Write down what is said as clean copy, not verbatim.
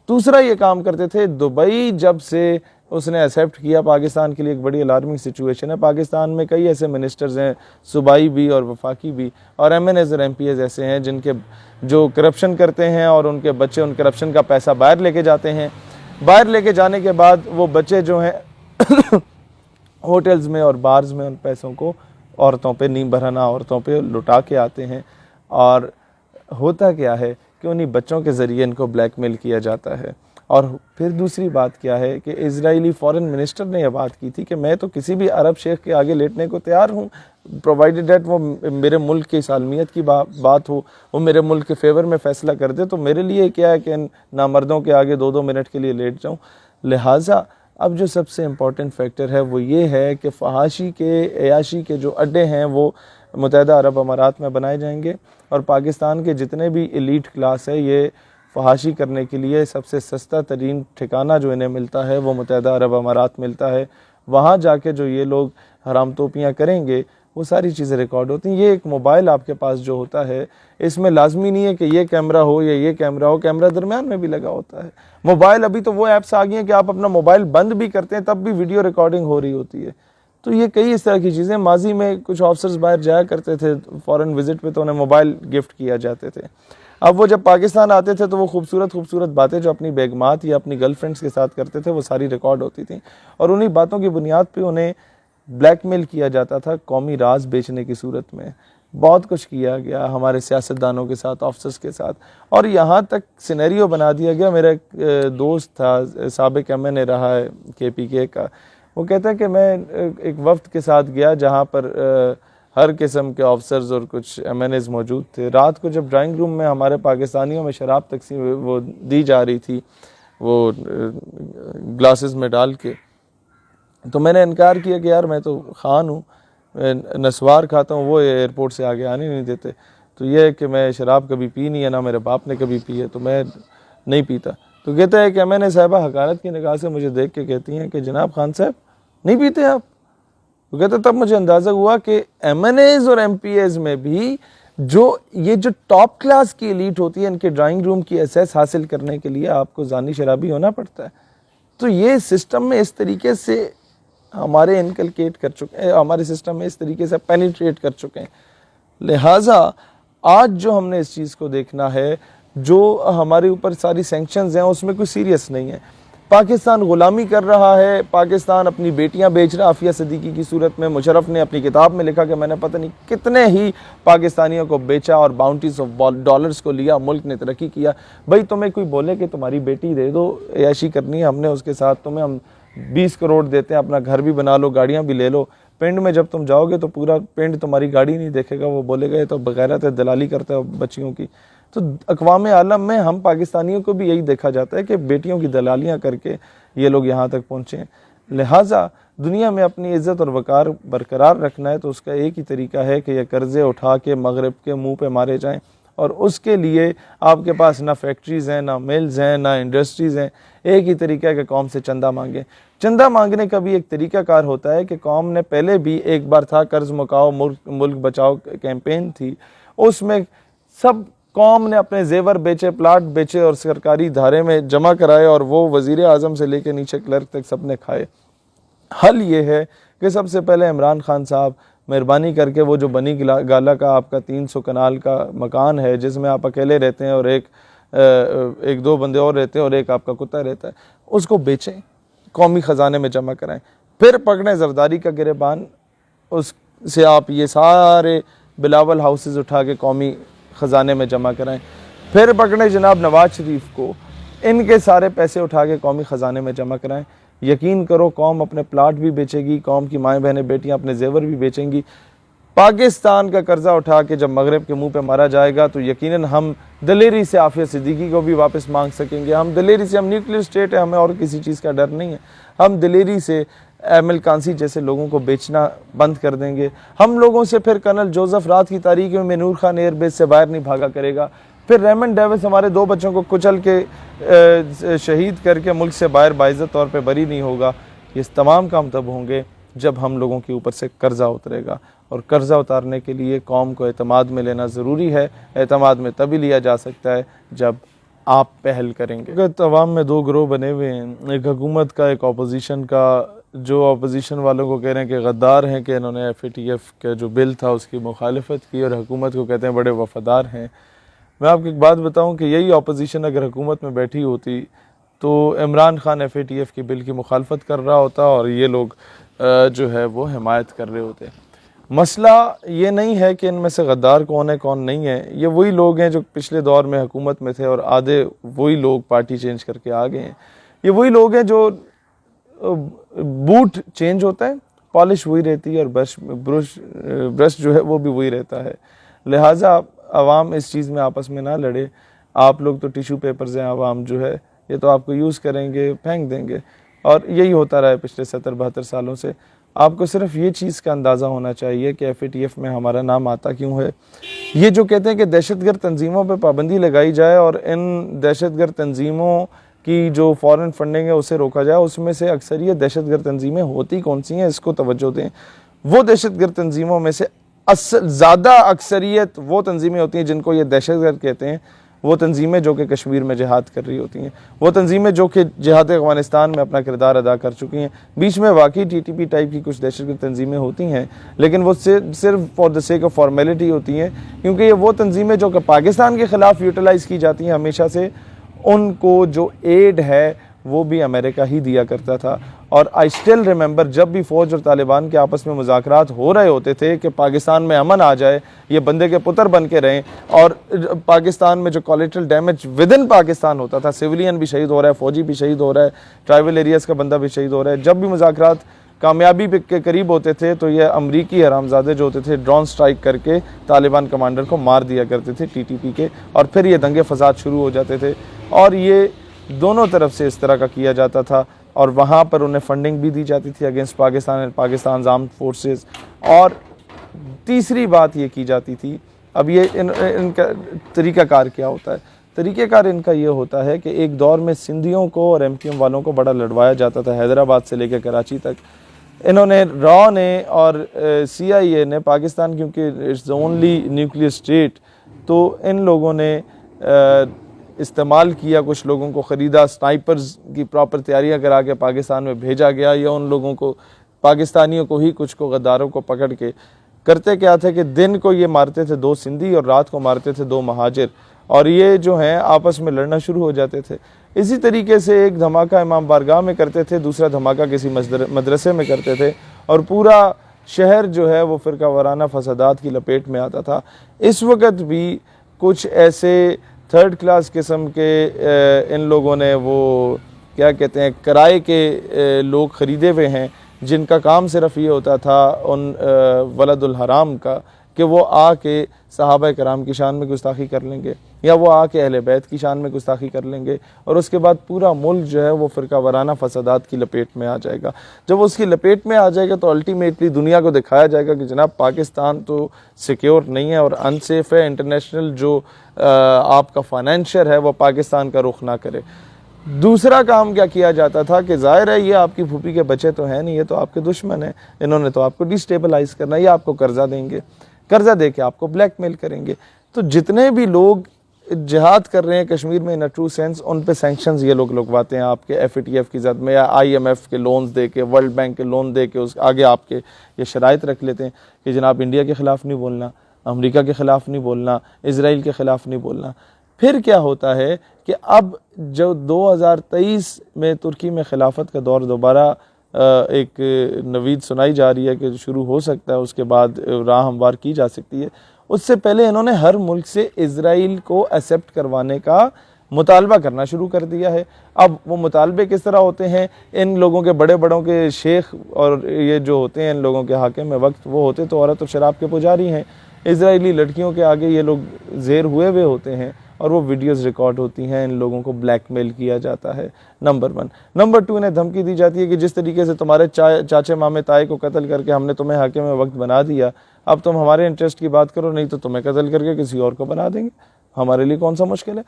दूसरा ये काम करते थे, दुबई जब से उसने एक्सेप्ट किया पाकिस्तान के लिए एक बड़ी अलार्मिंग सिचुएशन है। पाकिस्तान में कई ऐसे मिनिस्टर्स हैं, सूबाई भी और वफाकी भी, और MNAs और MPAs ऐसे हैं जिनके जो करप्शन करते हैं और उनके बच्चे उन करप्शन का पैसा बाहर लेके जाते हैं। बाहर लेके जाने के बाद वो बच्चे जो हैं होटल्स में और बार्स में उन पैसों को औरतों पे, नीम बरहना औरतों पे लुटा के आते हैं। और होता क्या है कि उन्हीं बच्चों के ज़रिए इनको ब्लैकमेल किया जाता है। और फिर दूसरी बात क्या है कि इजरायली फॉरेन मिनिस्टर ने यह बात की थी कि मैं तो किसी भी अरब शेख के आगे लेटने को तैयार हूँ, प्रोवाइडेड डेट वो मेरे मुल्क की सालमियत की बात हो, वो मेरे मुल्क के फेवर में फ़ैसला कर दे, तो मेरे लिए क्या है कि नामर्दों के आगे 2-2 मिनट के लिए लेट जाऊँ। लिहाजा अब जो सबसे इम्पॉर्टेंट फैक्टर है वो ये है कि फहाशी के, अयाशी के जो अड्डे हैं वो मुत्तहिदा अरब अमारात में बनाए जाएंगे, और पाकिस्तान के जितने भी एलीट क्लास है ये फहाशी करने के लिए सबसे सस्ता तरीन ठिकाना जो इन्हें मिलता है वो मुत्तहिदा अरब अमारात मिलता है। वहाँ जाके जो ये लोग हराम तोपियाँ करेंगे वो सारी चीज़ें रिकॉर्ड होती हैं। ये एक मोबाइल आपके पास जो होता है, इसमें लाजमी नहीं है कि ये कैमरा हो या ये कैमरा हो, कैमरा दरमियान में भी लगा होता है। मोबाइल, अभी तो वो ऐप्स आ गई हैं कि आप अपना मोबाइल बंद भी करते हैं तब भी वीडियो रिकॉर्डिंग हो रही होती है। तो ये कई इस तरह की चीज़ें, माजी में कुछ ऑफिसर्स बाहर जाया करते थे फॉरेन विजिट पे तो उन्हें मोबाइल गिफ्ट किया जाते थे। अब वो जब पाकिस्तान आते थे तो वो खूबसूरत बातें जो अपनी बेगमात या अपनी गर्लफ्रेंड्स के साथ करते थे वो सारी रिकॉर्ड होती थी, और उन्हीं बातों की बुनियाद पे उन्हें ब्लैकमेल किया जाता था कौमी राज बेचने की सूरत में। बहुत कुछ किया गया हमारे सियासतदानों के साथ, ऑफिसर्स के साथ, और यहाँ तक सिनेरियो बना दिया गया। मेरा एक दोस्त था, साबिक MNA रहा है KPK का, वो कहता है कि मैं एक वफ्द के साथ गया जहाँ पर हर किस्म के ऑफिसर्स और कुछ MNAs मौजूद थे। रात को जब ड्राइंग रूम में हमारे पाकिस्तानियों में शराब तकसीम वो दी जा रही थी, वो ग्लासेस में डाल के, तो मैंने इनकार किया कि यार मैं तो खान हूँ, नस्वार खाता हूँ, वो एयरपोर्ट से आगे आने नहीं देते। तो ये है कि मैं शराब कभी पी नहीं है, ना मेरे बाप ने कभी पी है, तो मैं नहीं पीता। तो कहता है कि MNA साहिबा हकारत की निगाह से मुझे देख के कहती हैं कि जनाब खान साहब नहीं पीते आप? तो कहते तब मुझे अंदाज़ा हुआ कि MNAs और MPAs में भी ये जो टॉप क्लास की एलीट होती है, इनके ड्राइंग रूम की एसेस हासिल करने के लिए आपको जानी शराबी होना पड़ता है। तो ये सिस्टम में इस तरीके से हमारे इनकलकेट कर चुके हैं, हमारे सिस्टम में इस तरीके से पेनिट्रेट कर चुके हैं। लिहाजा आज जो हमने इस चीज़ को देखना है, जो हमारे ऊपर सारी सैंक्शंस हैं उसमें कोई सीरियस नहीं है। पाकिस्तान गुलामी कर रहा है, पाकिस्तान अपनी बेटियां बेच रहा है आफिया सिद्दीकी की सूरत में। मुशर्रफ ने अपनी किताब में लिखा कि मैंने पता नहीं कितने ही पाकिस्तानियों को बेचा और बाउंटीज ऑफ डॉलर्स को लिया, मुल्क ने तरक्की किया। भाई तुम्हें कोई बोले कि तुम्हारी बेटी दे दो, ऐशी करनी है हमने उसके साथ, तुम्हें हम 20 करोड़ देते हैं, अपना घर भी बना लो, गाड़ियाँ भी ले लो। पिंड में जब तुम जाओगे तो पूरा पिंड तुम्हारी गाड़ी नहीं देखेगा, वो बोलेगा ये तो बगैरत है, दलाली करता है बच्चियों की। तो अक़वाम आलम में हम पाकिस्तानियों को भी यही देखा जाता है कि बेटियों की दलालियाँ करके ये लोग यहाँ तक पहुँचे। लिहाजा दुनिया में अपनी इज़्ज़त और वक़ार बरकरार रखना है तो उसका एक ही तरीका है कि ये कर्ज़े उठा के मगरब के मुँह पे मारे जाएँ, और उसके लिए आपके पास ना फैक्ट्रीज़ हैं, ना मिल्स हैं, ना इंडस्ट्रीज़ हैं। एक ही तरीका है कि कौम से चंदा मांगें। चंदा मांगने का भी एक तरीक़ाकार होता है कि कौम ने पहले भी एक बार था कर्ज़ मुकाओ मुल्क बचाओ कैंपेन थी, उसमें सब कौम ने अपने जेवर बेचे, प्लाट बेचे और सरकारी धारे में जमा कराए, और वो वज़ीर आज़म से लेकर नीचे क्लर्क तक सब ने खाए। हल ये है कि सबसे पहले इमरान खान साहब मेहरबानी करके वो जो बनी गाला का आपका 300 कनाल का मकान है जिसमें आप अकेले रहते हैं और एक दो बंदे और रहते हैं और एक आपका कुत्ता रहता है, उसको बेचें, कौमी ख़जाने में जमा कराएं। फिर पकड़ें जरदारी का गिरबान, उससे आप ये सारे बिलावल हाउसेस उठा के कौमी ख़जाने में जमा कराएं। फिर पकड़ें जनाब नवाज शरीफ को, इनके सारे पैसे उठा के कौमी ख़जाने में जमा कराएं। यकीन करो कौम अपने प्लाट भी बेचेगी, कौम की माएँ बहनें बेटियां अपने जेवर भी बेचेंगी। पाकिस्तान का कर्जा उठा के जब मगरब के मुंह पे मारा जाएगा तो यकीनन हम दलेरी से आफिया सिद्दीकी को भी वापस मांग सकेंगे। हम दलेरी से, हम न्यूक्लियर स्टेट है, हमें और किसी चीज़ का डर नहीं है, हम दलेरी से एमएल कांसी जैसे लोगों को बेचना बंद कर देंगे। हम लोगों से फिर कर्नल जोसेफ रात की तारीख में नूर खान एयरबेस से बाहर नहीं भागा करेगा। फिर रेमंड डेविस हमारे 2 बच्चों को कुचल के शहीद करके मुल्क से बाहर बाइज़्ज़त तौर पे बरी नहीं होगा। ये तमाम काम तब होंगे जब हम लोगों के ऊपर से कर्जा उतरेगा, और कर्जा उतारने के लिए कौम को एतमाद में लेना ज़रूरी है। एतमाद में तभी लिया जा सकता है जब आप पहल करेंगे। तवाम में दो ग्रोह बने हुए हैं, एक हुकूमत का, एक अपोजिशन का। जो अपोजिशन वालों को कह रहे हैं कि गद्दार हैं कि इन्होंने FATF का जो बिल था उसकी मुखालफत की, और हुकूमत को कहते हैं बड़े वफादार हैं। मैं आपको एक बात बताऊं कि यही अपोजिशन अगर हुकूमत में बैठी होती तो इमरान खान FATF के बिल की मुखालफत कर रहा होता और ये लोग जो है वो हिमायत कर रहे होते। मसला ये नहीं है कि इनमें से गद्दार कौन है कौन नहीं है, ये वही लोग हैं जो पिछले दौर में हुकूमत में थे और आधे वही लोग पार्टी चेंज करके आ गए हैं। ये वही लोग हैं जो बूट चेंज होता है, पॉलिश वही रहती है, और ब्रश जो है वो भी वही रहता है। लिहाजा आवाम इस चीज़ में आपस में ना लड़े। आप लोग तो टिशू पेपर्स हैं, आवाम जो है ये तो आपको यूज़ करेंगे, फेंक देंगे, और यही होता रहा है पिछले 70-72 सालों से। आपको सिर्फ ये चीज़ का अंदाज़ा होना चाहिए कि FATF में हमारा नाम आता क्यों है। ये जो कहते हैं कि दहशतगर्द तंजीमों पर पाबंदी लगाई जाए और इन दहशतगर्द तंजीमों की जो फॉरेन फंडिंग है उसे रोका जाए, उसमें से अक्सरियत दहशतगर्द तंजीमें होती कौन सी हैं, इसको तवज्जो दें। वो दहशतगर्द तंजीमों में से ज़्यादा अक्सरियत वो तंजीमें होती हैं जिनको ये दहशतगर्द कहते हैं, वो तंजीमें जो कि कश्मीर में जिहाद कर रही होती हैं, वो तंजीमें जो कि जिहाद अफ़गानिस्तान में अपना किरदार अदा कर चुकी हैं। बीच में वाकई TTP टाइप की कुछ दहशतगर्द तंजीमें होती हैं, लेकिन वो सिर्फ for the sake of formality होती हैं, क्योंकि ये वो तंजीमें जो कि पाकिस्तान के ख़िलाफ़ यूटिलाइज़ की जाती हैं हमेशा से, उनको जो एड है वो भी अमेरिका ही दिया करता था। और आई स्टिल रिमेंबर जब भी फ़ौज और तालिबान के आपस में मुज़ाकरात हो रहे होते थे कि पाकिस्तान में अमन आ जाए, ये बंदे के पुत्र बन के रहें, और पाकिस्तान में जो collateral damage with in Pakistan होता था, सिविलियन भी शहीद हो रहा है, फ़ौजी भी शहीद हो रहा है, ट्राइबल एरियाज़ का बंदा भी शहीद हो रहा है, जब भी मुज़ाकरात कामयाबी के करीब होते थे तो ये अमरीकी हरामजादे जो होते थे ड्रोन स्ट्राइक करके तालिबान कमांडर को मार दिया करते थे TTP के, और फिर ये दंगे फसाद शुरू हो जाते थे। और ये दोनों तरफ से इस तरह का किया जाता था, और वहाँ पर उन्हें फंडिंग भी दी जाती थी against Pakistan and Pakistan armed forces. और तीसरी बात ये की जाती थी, अब ये इनका तरीक़ाकार क्या होता है, तरीक़ाकार इनका ये होता है कि एक दौर में सिंधियों को और MQM वालों को बड़ा लड़वाया जाता था, हैदराबाद से लेकर कराची तक। इन्होंने रॉ ने और CIA ने, पाकिस्तान क्योंकि it's the only nuclear state, तो इन लोगों ने इस्तेमाल किया, कुछ लोगों को ख़रीदा, स्नाइपर्स की प्रॉपर तैयारियां करा के पाकिस्तान में भेजा गया, या उन लोगों को, पाकिस्तानियों को ही, कुछ को गद्दारों को पकड़ के करते क्या थे कि दिन को ये मारते थे 2 सिंधी और रात को मारते थे 2 महाजिर, और ये जो हैं आपस में लड़ना शुरू हो जाते थे। इसी तरीके से एक धमाका इमाम बारगाह में करते थे, दूसरा धमाका किसी मदरसे में करते थे, और पूरा शहर जो है वो फ़िरका वाराना फसादात की लपेट में आता था। इस वक्त भी कुछ ऐसे 3rd क्लास किस्म के इन लोगों ने वो क्या कहते हैं किराए के लोग ख़रीदे हुए हैं, जिनका काम सिर्फ ये होता था उन वलदुल हराम का कि वो आके सहाबा कराम की शान में गुस्ताखी कर लेंगे, या वो आके अहले बैत की शान में गुस्ताखी कर लेंगे, और उसके बाद पूरा मुल्क जो है वो फ़िरका वाराना फसादात की लपेट में आ जाएगा। जब उसकी लपेट में आ जाएगा तो अल्टीमेटली दुनिया को दिखाया जाएगा कि जनाब पाकिस्तान तो सिक्योर नहीं है और अनसेफ है, इंटरनेशनल जो आपका फाइनेंशियर है वो पाकिस्तान का रुख ना करे। दूसरा काम क्या किया जाता था कि ज़ाहिर है ये आपकी फूफी के बच्चे तो हैं नहीं, ये तो आपके दुश्मन हैं, इन्होंने तो आपको डिस्टेबलाइज़ करना है, ये आपको कर्जा देंगे, कर्जा दे के आपको ब्लैकमेल करेंगे। तो जितने भी लोग जिहाद कर रहे हैं कश्मीर में इन अ ट्रू सेंस, उन पे सैंक्शंस ये लोग लगवाते हैं आपके FATF की ज़द में, या IMF के लोन्स दे के, वर्ल्ड बैंक के लोन दे के, उस आगे आपके ये शराइत रख लेते हैं कि जनाब इंडिया के ख़िलाफ़ नहीं बोलना, अमेरिका के ख़िलाफ़ नहीं बोलना, इसराइल के ख़िलाफ़ नहीं बोलना। फिर क्या होता है कि अब जो 2023 में तुर्की में खिलाफत का दौर दोबारा एक नवीद सुनाई जा रही है कि शुरू हो सकता है, उसके बाद राह हमवार की जा सकती है, उससे पहले इन्होंने हर मुल्क से इजराइल को एक्सेप्ट करवाने का मुतालबा करना शुरू कर दिया है। अब वो मुतालबे किस तरह होते हैं, इन लोगों के बड़े बड़ों के शेख और ये जो होते हैं इन लोगों के हाकिम में वक्त, वो होते तो औरत और शराब के पुजारी हैं। इजरायली लड़कियों के आगे ये लोग ज़ेर हुए हुए होते हैं और वो वीडियोस रिकॉर्ड होती हैं, इन लोगों को ब्लैकमेल किया जाता है। नंबर 1। नंबर 2, इन्हें धमकी दी जाती है कि जिस तरीके से तुम्हारे चाचे मामे ताए को कत्ल करके हमने तुम्हें हाकिम में वक्त बना दिया, अब तुम हमारे इंटरेस्ट की बात करो, नहीं तो तुम्हें कत्ल करके किसी और को बना देंगे। हमारे लिए कौन सा मुश्किल है।